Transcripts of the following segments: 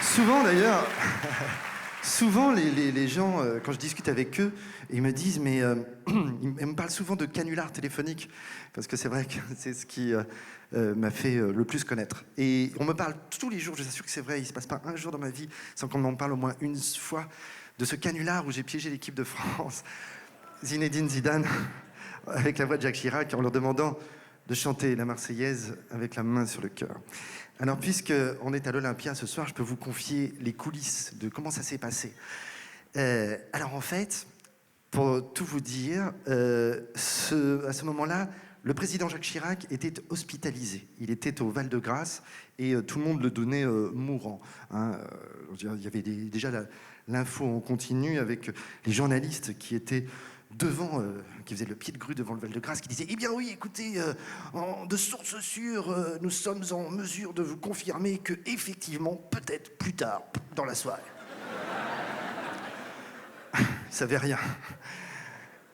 Souvent d'ailleurs, souvent les gens, quand je discute avec eux, ils me disent, mais ils me parlent souvent de canular téléphonique, parce que c'est vrai que c'est ce qui m'a fait le plus connaître. Et on me parle tous les jours, je vous assure que c'est vrai, il ne se passe pas un jour dans ma vie sans qu'on m'en parle au moins une fois de ce canular où j'ai piégé l'équipe de France, Zinedine Zidane, avec la voix de Jacques Chirac, en leur demandant de chanter la Marseillaise avec la main sur le cœur. Alors, puisqu'on est à l'Olympia ce soir, je peux vous confier les coulisses de comment ça s'est passé. Alors, en fait, pour tout vous dire, à ce moment-là, le président Jacques Chirac était hospitalisé. Il était au Val-de-Grâce et tout le monde le donnait mourant. Hein. Il y avait déjà l'info en continu avec les journalistes qui étaient devant, qui faisaient le pied de grue devant le Val-de-Grâce, qui disaient « Eh bien oui, écoutez, de sources sûres, nous sommes en mesure de vous confirmer que, effectivement, peut-être plus tard, dans la soirée. » Ils ne savaient rien.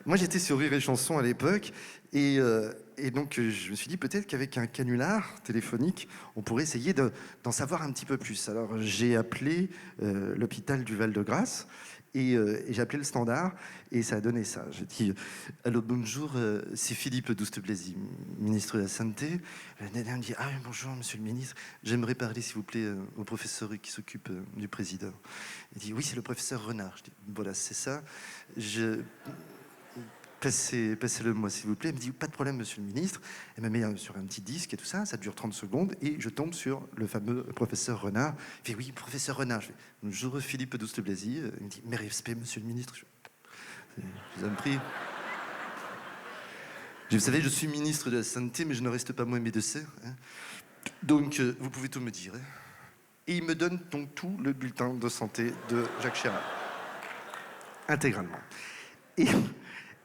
Moi, j'étais sur Rire et Chanson à l'époque, et donc je me suis dit peut-être qu'avec un canular téléphonique, on pourrait essayer d'en savoir un petit peu plus. Alors j'ai appelé l'hôpital du Val-de-Grâce, et j'ai appelé le standard, et ça a donné ça. J'ai dit « Allô, bonjour, c'est Philippe Douste-Blazy, ministre de la Santé. » Le nana me dit « Ah, bonjour, monsieur le ministre, j'aimerais parler, s'il vous plaît, au professeur qui s'occupe du président. » Il dit « Oui, c'est le professeur Renard. » Je dis « Voilà, c'est ça. Passez-le moi, s'il vous plaît. » Elle me dit « Pas de problème, monsieur le ministre. » Elle me met sur un petit disque et tout ça. Ça dure 30 secondes. Et je tombe sur le fameux professeur Renard. Il fait « Oui, professeur Renard. » Je fais « Bonjour, Philippe Douste-Blazy. » Il me dit « Mes respects, monsieur le ministre. » Je vous en prie. Vous savez, je suis ministre de la Santé, mais je ne reste pas moi médecin. Hein. Donc, vous pouvez tout me dire. Hein. Et il me donne donc tout le bulletin de santé de Jacques Chirac. Intégralement.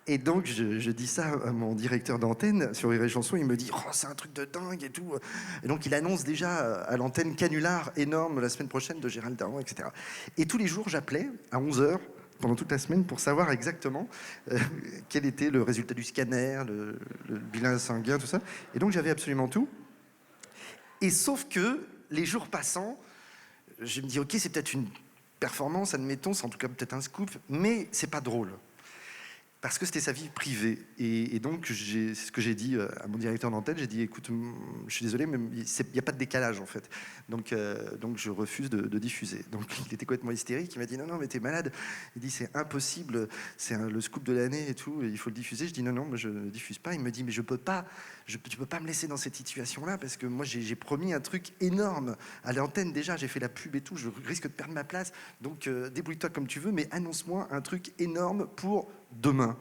Et donc, je dis ça à mon directeur d'antenne sur Rire et Chanson. Il me dit « Oh, c'est un truc de dingue et tout. » Et donc, il annonce déjà à l'antenne canular énorme la semaine prochaine de Gérald Darmon, etc. Et tous les jours, j'appelais à 11h pendant toute la semaine pour savoir exactement quel était le résultat du scanner, le bilan sanguin, tout ça. Et donc, j'avais absolument tout. Et sauf que, les jours passant, je me dis « Ok, c'est peut-être une performance, admettons, c'est en tout cas peut-être un scoop, mais c'est pas drôle. » Parce que c'était sa vie privée. Et donc, c'est ce que j'ai dit à mon directeur d'antenne. J'ai dit, écoute, je suis désolé, mais il n'y a pas de décalage, en fait. Donc je refuse de diffuser. Donc, il était complètement hystérique. Il m'a dit, non, mais t'es malade. Il dit, c'est impossible. C'est le scoop de l'année et tout. Et il faut le diffuser. Je dis, non, mais je ne diffuse pas. Il me dit, mais tu peux pas me laisser dans cette situation-là parce que moi, j'ai promis un truc énorme à l'antenne. Déjà, j'ai fait la pub et tout. Je risque de perdre ma place. Donc, débrouille-toi comme tu veux, mais annonce-moi un truc énorme pour demain.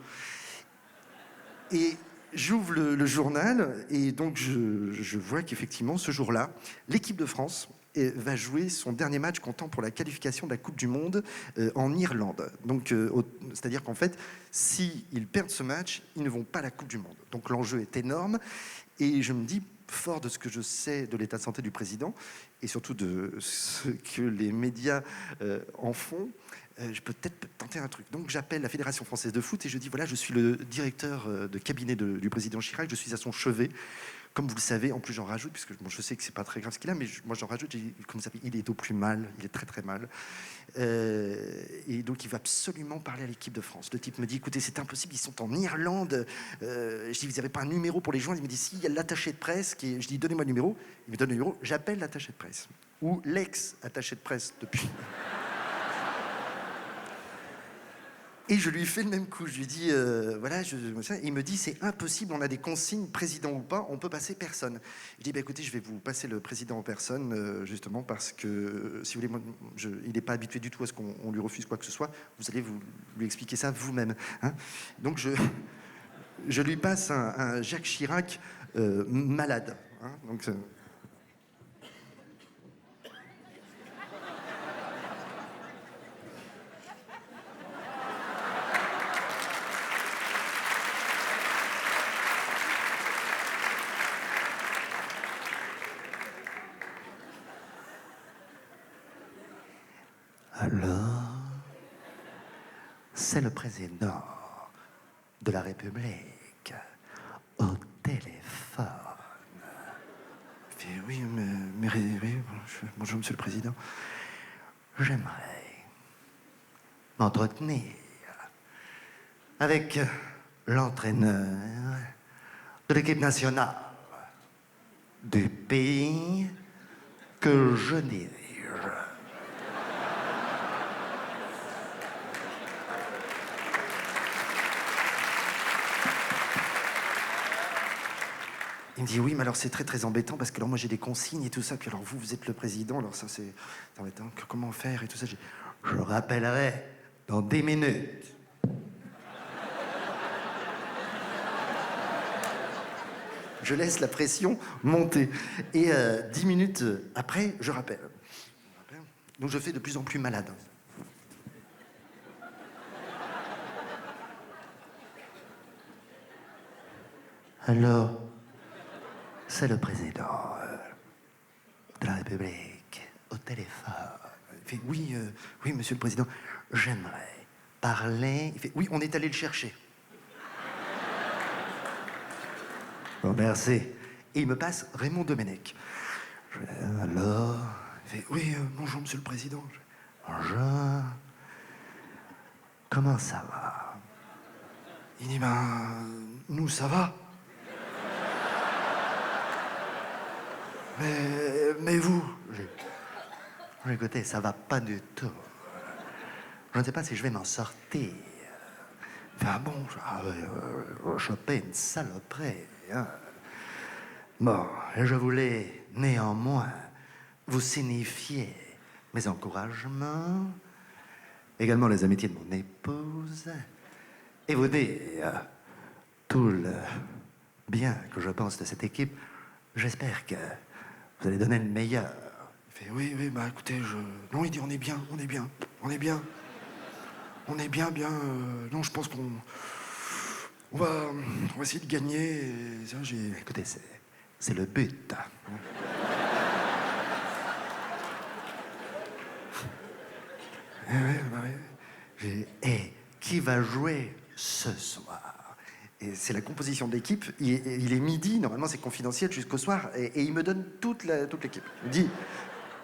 Et j'ouvre le journal et donc je vois qu'effectivement ce jour-là, l'équipe de France va jouer son dernier match comptant pour la qualification de la Coupe du Monde en Irlande. Donc, c'est-à-dire qu'en fait, s'ils perdent ce match, ils ne vont pas à la Coupe du Monde. Donc l'enjeu est énorme et je me dis, fort de ce que je sais de l'état de santé du président et surtout de ce que les médias en font, je peux peut-être tenter un truc. Donc j'appelle la Fédération française de foot et je dis voilà, je suis le directeur de cabinet du président Chirac, je suis à son chevet. Comme vous le savez, en plus j'en rajoute, puisque bon, je sais que c'est pas très grave ce qu'il a, mais moi j'en rajoute, comme ça, il est au plus mal, il est très très mal. Et donc il va absolument parler à l'équipe de France. Le type me dit écoutez, c'est impossible, ils sont en Irlande. Je dis vous n'avez pas un numéro pour les joindre? Il me dit si, il y a l'attaché de presse. Je dis donnez-moi le numéro. Il me donne le numéro, j'appelle l'attaché de presse. Ou l'ex-attaché de presse depuis. Et je lui fais le même coup. Je lui dis, voilà, il me dit, c'est impossible, on a des consignes, président ou pas, on peut passer personne. Je dis, bah, écoutez, je vais vous passer le président en personne, justement, parce que, si vous voulez, il n'est pas habitué du tout à ce qu'on lui refuse quoi que ce soit. Vous allez lui expliquer ça vous-même. Hein. Donc, je lui passe un Jacques Chirac malade. Hein. Donc, alors, c'est le président de la République au téléphone. Il fait, oui, oui, bonjour, monsieur le président. j'aimerais m'entretenir avec l'entraîneur de l'équipe nationale du pays que je dirige. Il me dit oui, mais alors c'est très embêtant parce que alors moi j'ai des consignes et tout ça, puis alors vous êtes le président, alors ça c'est embêtant, comment faire et tout ça. Je rappellerai dans 10 minutes. Je laisse la pression monter. Et 10 minutes après, je rappelle. Donc je fais de plus en plus malade. Alors, c'est le président de la République au téléphone. Il fait oui, oui, monsieur le président, j'aimerais parler. Il fait oui, on est allé le chercher. Bon, merci. Et il me passe Raymond Domenech. Alors, il fait oui, bonjour monsieur le président. Bonjour. Comment ça va? Il dit ben, nous ça va. Mais vous, écoutez, ça va pas du tout. Je ne sais pas si je vais m'en sortir. Ah bon, choper une saloperie. Hein. Bon, je voulais néanmoins vous signifier mes encouragements, également les amitiés de mon épouse, et vous dire tout le bien que je pense de cette équipe. J'espère que vous allez donner le meilleur. Il fait oui, bah écoutez, non, il dit on est bien. Non, je pense qu'on va essayer de gagner. Et ça, écoutez, c'est le but. Et qui va jouer ce soir? Et c'est la composition de l'équipe. Il est midi, normalement c'est confidentiel jusqu'au soir, et il me donne toute l'équipe. Il me dit,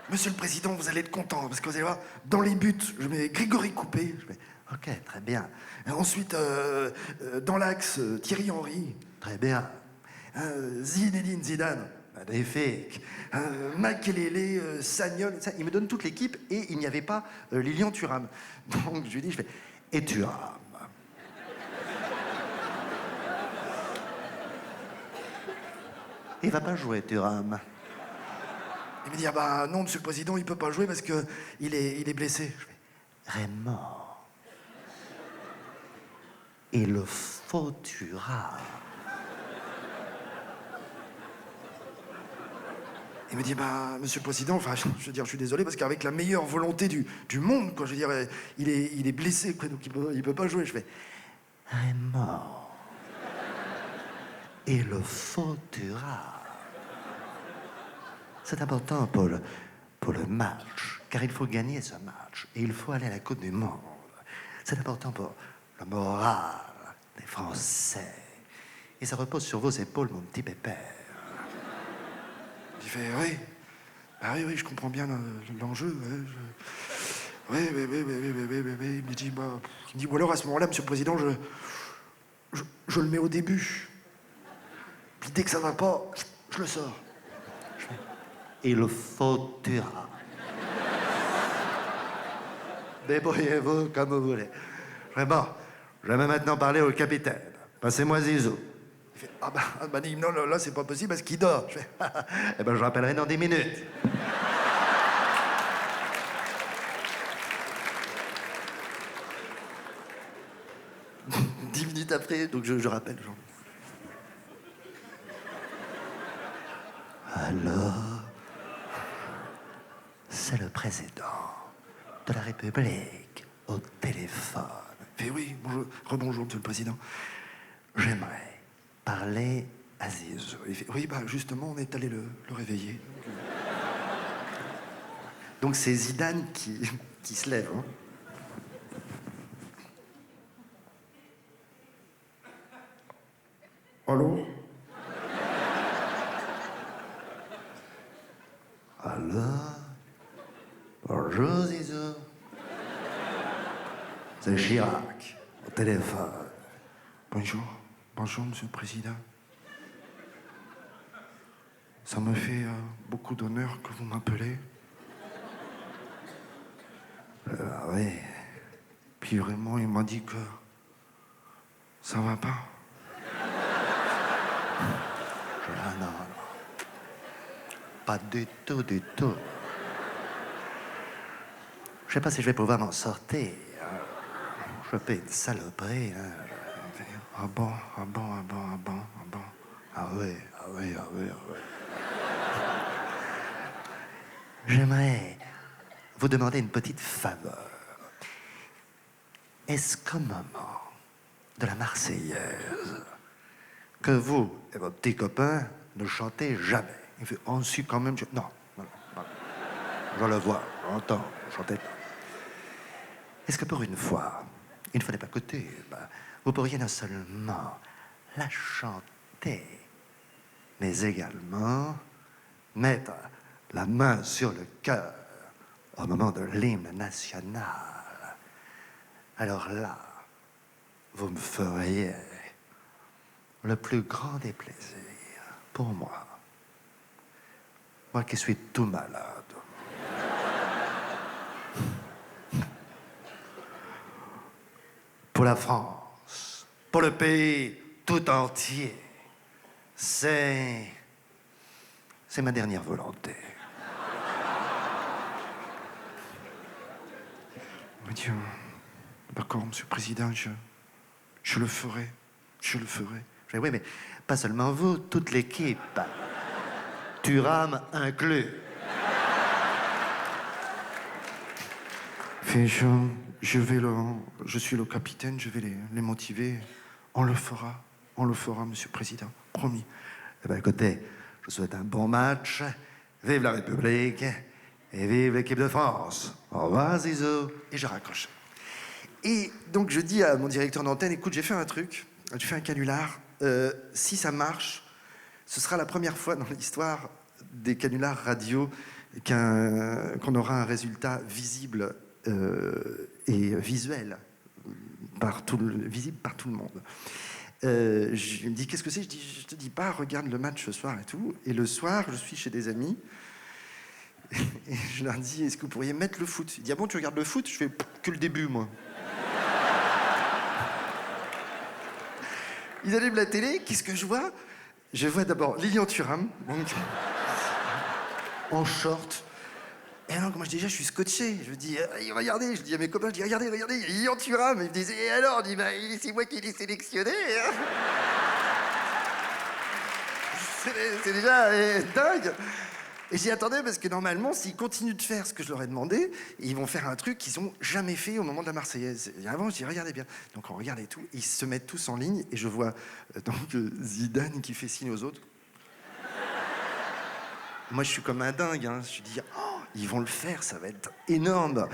monsieur le président, vous allez être content, parce que vous allez voir, dans les buts, je mets Grégory Coupé. Je mets, ok, très bien. Et ensuite, dans l'axe, Thierry Henry. Très bien. Zinedine Zidane. Magnifique. Makelele, Sagnol, ça. Il me donne toute l'équipe, et il n'y avait pas Lilian Thuram. Donc je lui dis, et Thuram? Il va pas jouer, Thuram. Il me dit, ah bah non, monsieur le président, il peut pas jouer parce que il est blessé. Je fais, Raymond, il faut Thuram. Il me dit, bah, monsieur le président, enfin, je veux dire, je suis désolé, parce qu'avec la meilleure volonté du monde, quoi, je veux dire, il est blessé, quoi, donc il peut pas jouer. Je fais, Raymond, il faut Thuram. C'est important pour le match, car il faut gagner ce match, et il faut aller à la Coupe du Monde. C'est important pour le moral des Français. Et ça repose sur vos épaules, mon petit pépère. Il fait, oui. Ah oui, je comprends bien l'enjeu. Oui. Il me dit, ou alors à ce moment-là, monsieur le président, je le mets au début. Puis dès que ça va pas, je le sors. Il faut Thuram. Débrouillez-vous comme vous voulez. Vraiment, je vais maintenant parler au capitaine. Passez-moi Zizou. Il fait, non, là, c'est pas possible parce qu'il dort. Je fais, eh ben, je rappellerai dans 10 minutes. Dix minutes après, donc je rappelle. Alors, c'est le président de la République au téléphone. Il fait oui, rebonjour, monsieur le président. J'aimerais parler à Zizou. Il fait oui, bah justement, on est allé le réveiller. Donc c'est Zidane qui se lève. Hein. Allô? Alors? Bonjour Zizou. C'est Chirac, au téléphone. Bonjour, bonjour Monsieur le Président. Ça me fait beaucoup d'honneur que vous m'appelez. Oui. Puis vraiment, il m'a dit que ça va pas. Ah non, non. Pas du tout, du tout. Je sais pas si je vais pouvoir m'en sortir. Je fais une saloperie. Hein. Ah bon, ah bon, ah bon, ah bon, ah bon. Ah oui, ah oui, ah oui, ah oui. J'aimerais vous demander une petite faveur. Est-ce qu'au moment de la Marseillaise, que vous et vos petits copains ne chantez jamais? Il fait, oh si, quand même, non, non, non. Je le vois, j'entends, chantez pas. Est-ce que pour une fois n'est pas côté, vous pourriez non seulement la chanter, mais également mettre la main sur le cœur au moment de l'hymne national. Alors là, vous me feriez le plus grand des plaisirs pour moi. Moi qui suis tout malade. Pour la France, pour le pays tout entier, c'est ma dernière volonté. Dieu, d'accord, Monsieur le Président, je le ferai, je le ferai. Oui, mais pas seulement vous, toute l'équipe. Thuram inclus. Puis je suis le capitaine, je vais les motiver. On le fera, Monsieur le Président, promis. Eh bien, écoutez, je vous souhaite un bon match. Vive la République et vive l'équipe de France. Au revoir, Zizou. Et je raccroche. Et donc, je dis à mon directeur d'antenne, écoute, j'ai fait un truc, j'ai fait un canular. Si ça marche, ce sera la première fois dans l'histoire des canulars radio qu'on aura un résultat visible et visuel, visible par tout le monde. Je me dis, qu'est-ce que c'est? Je dis, je te dis pas, regarde le match ce soir et tout. Et le soir, je suis chez des amis. Et je leur dis, est-ce que vous pourriez mettre le foot? Ils disent, ah bon, tu regardes le foot? Je fais, que le début, moi. Ils allument la télé, qu'est-ce que je vois? Je vois d'abord Lilian Thuram, donc, en short. Et alors, moi, déjà, je suis scotché. Je dis, regardez, je dis à mes copains, je dis, regardez, il y a Lilian Thuram. Ils me disent, et alors? Je dis, c'est moi qui l'ai sélectionné. Hein. C'est déjà dingue. Et j'y attendais parce que normalement, s'ils continuent de faire ce que je leur ai demandé, ils vont faire un truc qu'ils n'ont jamais fait au moment de la Marseillaise. Et avant, je dis, regardez bien. Donc on regarde et tout, ils se mettent tous en ligne et je vois Zidane qui fait signe aux autres. Moi, je suis comme un dingue. Hein. Je dis, oh, ils vont le faire, ça va être énorme.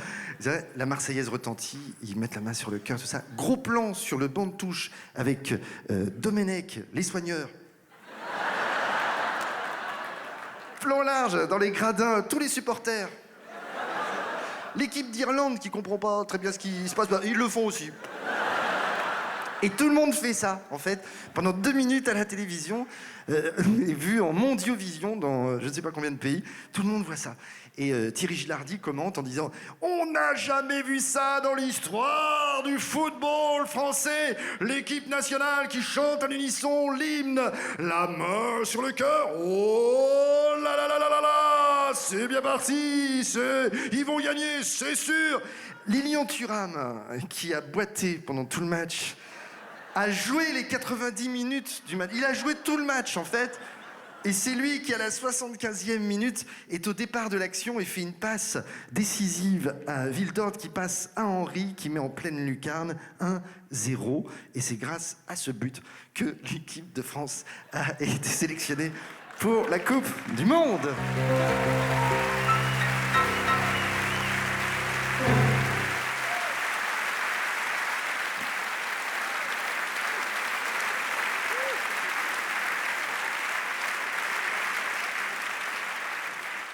La Marseillaise retentit, ils mettent la main sur le cœur, tout ça. Gros plan sur le banc de touche avec Domenech, les soigneurs. Plan large dans les gradins, tous les supporters. L'équipe d'Irlande qui comprend pas très bien ce qui se passe, ils le font aussi. Et tout le monde fait ça, en fait, pendant 2 minutes à la télévision, vu en mondiovision dans je ne sais pas combien de pays, tout le monde voit ça. Et Thierry Gilardi commente en disant « On n'a jamais vu ça dans l'histoire du football français, l'équipe nationale qui chante à l'unisson l'hymne, la main sur le cœur, oh là là là là là là, c'est bien parti, ils vont gagner, c'est sûr !» Lilian Thuram, qui a boité pendant tout le match, a joué les 90 minutes du match. Il a joué tout le match, en fait. Et c'est lui qui, à la 75e minute, est au départ de l'action et fait une passe décisive à Viltord qui passe à Henry, qui met en pleine lucarne 1-0. Et c'est grâce à ce but que l'équipe de France a été sélectionnée pour la Coupe du Monde.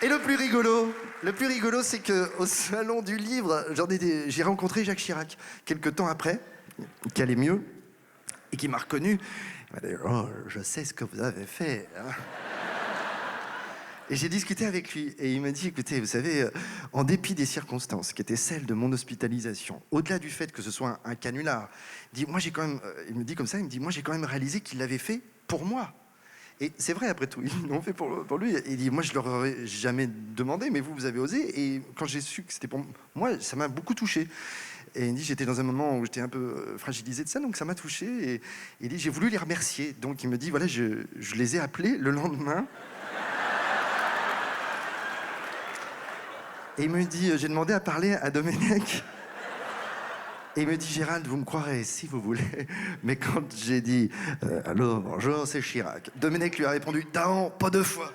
Et le plus rigolo, c'est qu'au salon du livre, j'ai rencontré Jacques Chirac quelques temps après, qui allait mieux et qui m'a reconnu. Il m'a dit oh, je sais ce que vous avez fait. Hein. Et j'ai discuté avec lui et il m'a dit écoutez, vous savez, en dépit des circonstances qui étaient celles de mon hospitalisation, au-delà du fait que ce soit un canular, il me dit comme ça, il me dit moi j'ai quand même réalisé qu'il l'avait fait pour moi. Et c'est vrai, après tout, ils l'ont fait pour lui. Et il dit, moi, je leur aurais jamais demandé, mais vous avez osé. Et quand j'ai su que c'était pour moi, ça m'a beaucoup touché. Et il dit, j'étais dans un moment où j'étais un peu fragilisé de ça, donc ça m'a touché. Et il dit, j'ai voulu les remercier. Donc il me dit, voilà, je les ai appelés le lendemain. Et il me dit, j'ai demandé à parler à Domenech. Et il me dit, Gérald, vous me croirez si vous voulez, mais quand j'ai dit allô, bonjour, c'est Chirac, Domenech lui a répondu, Dahan, pas deux fois.